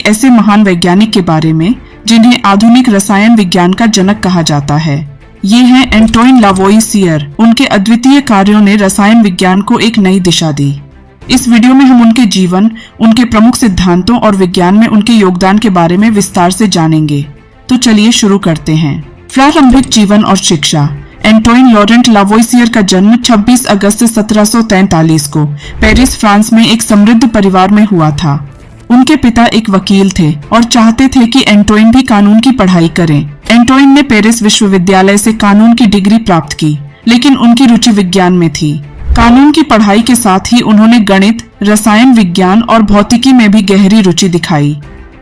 ऐसे महान वैज्ञानिक के बारे में जिन्हें आधुनिक रसायन विज्ञान का जनक कहा जाता है। ये हैं एंटोइन लावोइसियर। उनके अद्वितीय कार्यों ने रसायन विज्ञान को एक नई दिशा दी। इस वीडियो में हम उनके जीवन, उनके प्रमुख सिद्धांतों और विज्ञान में उनके योगदान के बारे में विस्तार से जानेंगे। तो चलिए शुरू करते हैं। प्रारंभिक जीवन और शिक्षा। एंटोइन लॉरेंट लावोइसियर का जन्म 26 अगस्त 1743 को पेरिस, फ्रांस में एक समृद्ध परिवार में हुआ था। उनके पिता एक वकील थे और चाहते थे कि एंटोइन भी कानून की पढ़ाई करें। एंटोइन ने पेरिस विश्वविद्यालय से कानून की डिग्री प्राप्त की, लेकिन उनकी रुचि विज्ञान में थी। कानून की पढ़ाई के साथ ही उन्होंने गणित, रसायन विज्ञान और भौतिकी में भी गहरी रुचि दिखाई।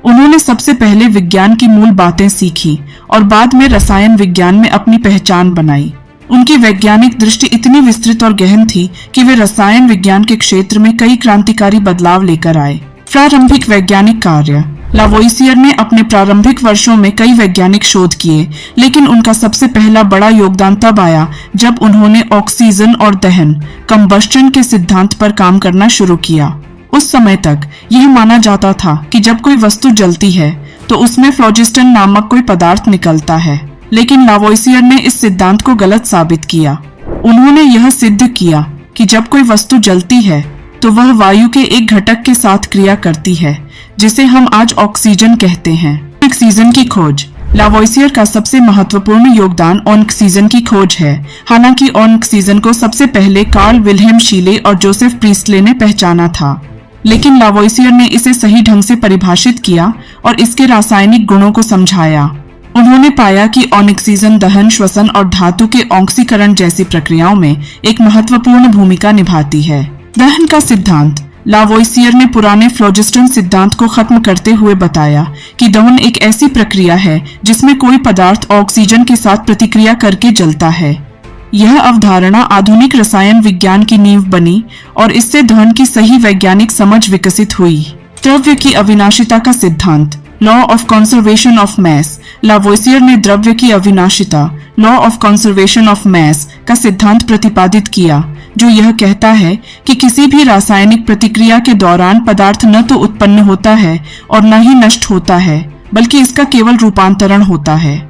उन्होंने सबसे पहले विज्ञान की मूल बातें सीखी और बाद में रसायन विज्ञान में अपनी पहचान बनाई। उनकी वैज्ञानिक दृष्टि इतनी विस्तृत और गहन थी कि वे रसायन विज्ञान के क्षेत्र में कई क्रांतिकारी बदलाव लेकर आए। प्रारंभिक वैज्ञानिक कार्य। लावोइसियर ने अपने प्रारंभिक वर्षों में कई वैज्ञानिक शोध किए, लेकिन उनका सबसे पहला बड़ा योगदान तब आया जब उन्होंने ऑक्सीजन और दहन कंबस्टन के सिद्धांत पर काम करना शुरू किया। उस समय तक यह माना जाता था कि जब कोई वस्तु जलती है तो उसमें फ्लोजिस्टन नामक कोई पदार्थ निकलता है, लेकिन लावोइसियर ने इस सिद्धांत को गलत साबित किया। उन्होंने यह सिद्ध किया कि जब कोई वस्तु जलती है तो वह वायु के एक घटक के साथ क्रिया करती है, जिसे हम आज ऑक्सीजन कहते हैं। ऑक्सीजन की खोज। लावोइसियर का सबसे महत्वपूर्ण योगदान ऑक्सीजन की खोज है। हालांकि ऑक्सीजन को सबसे पहले कार्ल विल्हेम शीले और जोसेफ प्रीस्टले ने पहचाना था, लेकिन लावोइसियर ने इसे सही ढंग से परिभाषित किया और इसके रासायनिक गुणों को समझाया। उन्होंने पाया कि ऑक्सीजन दहन, श्वसन और धातु के ऑक्सीकरण जैसी प्रक्रियाओं में एक महत्वपूर्ण भूमिका निभाती है। दहन का सिद्धांत। लावोइसियर ने पुराने फ्लोजिस्टन सिद्धांत को खत्म करते हुए बताया कि दहन एक ऐसी प्रक्रिया है जिसमें कोई पदार्थ ऑक्सीजन के साथ प्रतिक्रिया करके जलता है। यह अवधारणा आधुनिक रसायन विज्ञान की नींव बनी और इससे दहन की सही वैज्ञानिक समझ विकसित हुई। द्रव्य की अविनाशिता का सिद्धांत। Law of conservation of mass. Lavoisier ने द्रव्य की अविनाशिता, law of conservation of mass का सिद्धांत प्रतिपादित किया, जो यह कहता है कि किसी भी रासायनिक प्रतिक्रिया के दौरान पदार्थ न तो उत्पन्न होता है और न ही नष्ट होता है, बल्कि इसका केवल रूपांतरण होता है।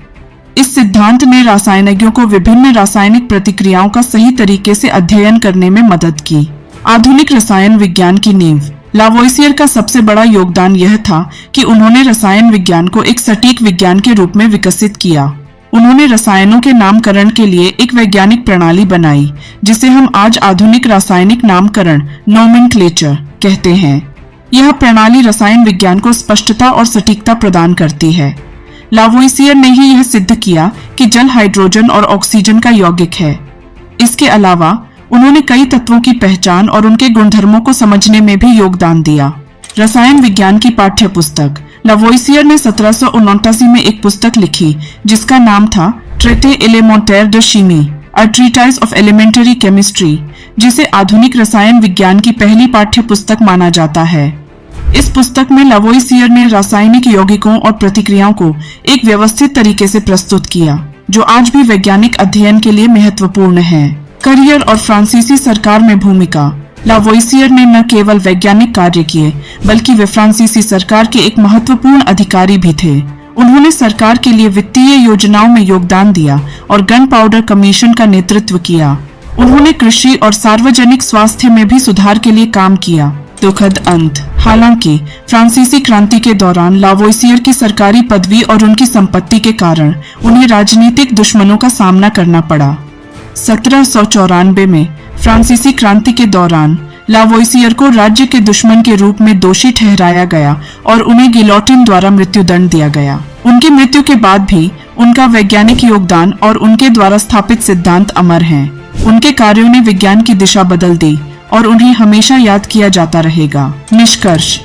इस सिद्धांत ने रसायनज्ञों को विभिन्न रासायनिक प्रतिक्रियाओं का सही तरीके से अध्ययन करने में मदद की। आधुनिक रसायन विज्ञान की नींव। लावोइसियर का सबसे बड़ा योगदान यह था कि उन्होंने रसायन विज्ञान को एक सटीक विज्ञान के रूप में विकसित किया। उन्होंने रसायनों के नामकरण के लिए एक वैज्ञानिक प्रणाली बनाई, जिसे हम आज आधुनिक रासायनिक नामकरण नोमेनक्लेचर कहते हैं। यह प्रणाली रसायन विज्ञान को स्पष्टता और सटीकता प्रदान करती है। लावोइसियर ने ही यह सिद्ध किया कि जल हाइड्रोजन और ऑक्सीजन का यौगिक है। इसके अलावा उन्होंने कई तत्वों की पहचान और उनके गुणधर्मों को समझने में भी योगदान दिया। रसायन विज्ञान की पाठ्य पुस्तक। लावोइसियर ने 1789 में एक पुस्तक लिखी जिसका नाम था ट्रेटे एलेमेंटाire de chimie, A Treatise of Elementary Chemistry, जिसे आधुनिक रसायन विज्ञान की पहली पाठ्य पुस्तक माना जाता है। इस पुस्तक में लावोइसियर ने रासायनिक यौगिकों और प्रतिक्रियाओं को एक व्यवस्थित तरीके से प्रस्तुत किया, जो आज भी वैज्ञानिक अध्ययन के लिए महत्वपूर्ण है। करियर और फ्रांसीसी सरकार में भूमिका। लावोइसियर ने न केवल वैज्ञानिक कार्य किए, बल्कि वे फ्रांसीसी सरकार के एक महत्वपूर्ण अधिकारी भी थे। उन्होंने सरकार के लिए वित्तीय योजनाओं में योगदान दिया और गन पाउडर कमीशन का नेतृत्व किया। उन्होंने कृषि और सार्वजनिक स्वास्थ्य में भी सुधार के लिए काम किया। दुखद अंत। हालांकि फ्रांसीसी क्रांति के दौरान लावोइसियर की सरकारी पदवी और उनकी संपत्ति के कारण उन्हें राजनीतिक दुश्मनों का सामना करना पड़ा। 1794 में फ्रांसीसी क्रांति के दौरान लावोइसियर को राज्य के दुश्मन के रूप में दोषी ठहराया गया और उन्हें गिलोटिन द्वारा मृत्युदंड दिया गया। उनकी मृत्यु के बाद भी उनका वैज्ञानिक योगदान और उनके द्वारा स्थापित सिद्धांत अमर हैं। उनके कार्यों ने विज्ञान की दिशा बदल दी और उन्हें हमेशा याद किया जाता रहेगा। निष्कर्ष।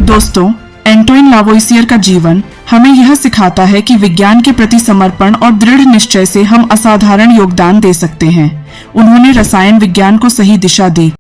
दोस्तों, एंटोइन लावोइसियर का जीवन हमें यह सिखाता है कि विज्ञान के प्रति समर्पण और दृढ़ निश्चय से हम असाधारण योगदान दे सकते हैं। उन्होंने रसायन विज्ञान को सही दिशा दी